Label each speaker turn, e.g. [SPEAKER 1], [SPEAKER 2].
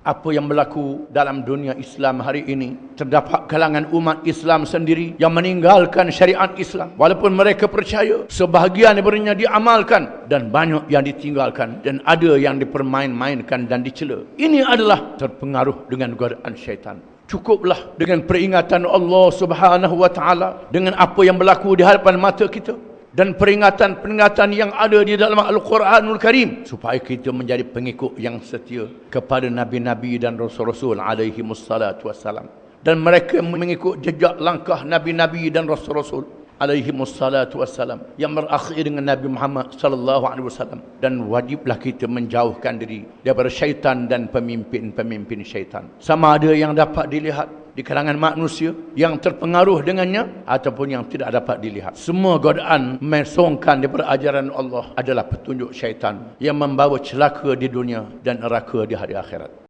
[SPEAKER 1] Apa yang berlaku dalam dunia Islam hari ini, terdapat kalangan umat Islam sendiri yang meninggalkan syariat Islam. Walaupun mereka percaya, sebahagian daripadanya diamalkan dan banyak yang ditinggalkan, dan ada yang dipermain-mainkan dan dicela. Ini adalah terpengaruh dengan godaan syaitan. Cukuplah dengan peringatan Allah Subhanahu wa taala, dengan apa yang berlaku di hadapan mata kita, dan peringatan-peringatan yang ada di dalam Al-Quranul Karim, supaya kita menjadi pengikut yang setia kepada Nabi-Nabi dan Rasul-Rasul alaihi wassalatu wassalam. Dan mereka mengikut jejak langkah Nabi-Nabi dan Rasul-Rasul alaihi wassalatu wassalam yang berakhir dengan Nabi Muhammad sallallahu alaihi wasallam. Dan wajiblah kita menjauhkan diri daripada syaitan dan pemimpin-pemimpin syaitan. Sama ada yang dapat dilihat di kalangan manusia yang terpengaruh dengannya ataupun yang tidak dapat dilihat. Semua godaan mesongkan daripada ajaran Allah adalah petunjuk syaitan yang membawa celaka di dunia dan neraka di hari akhirat.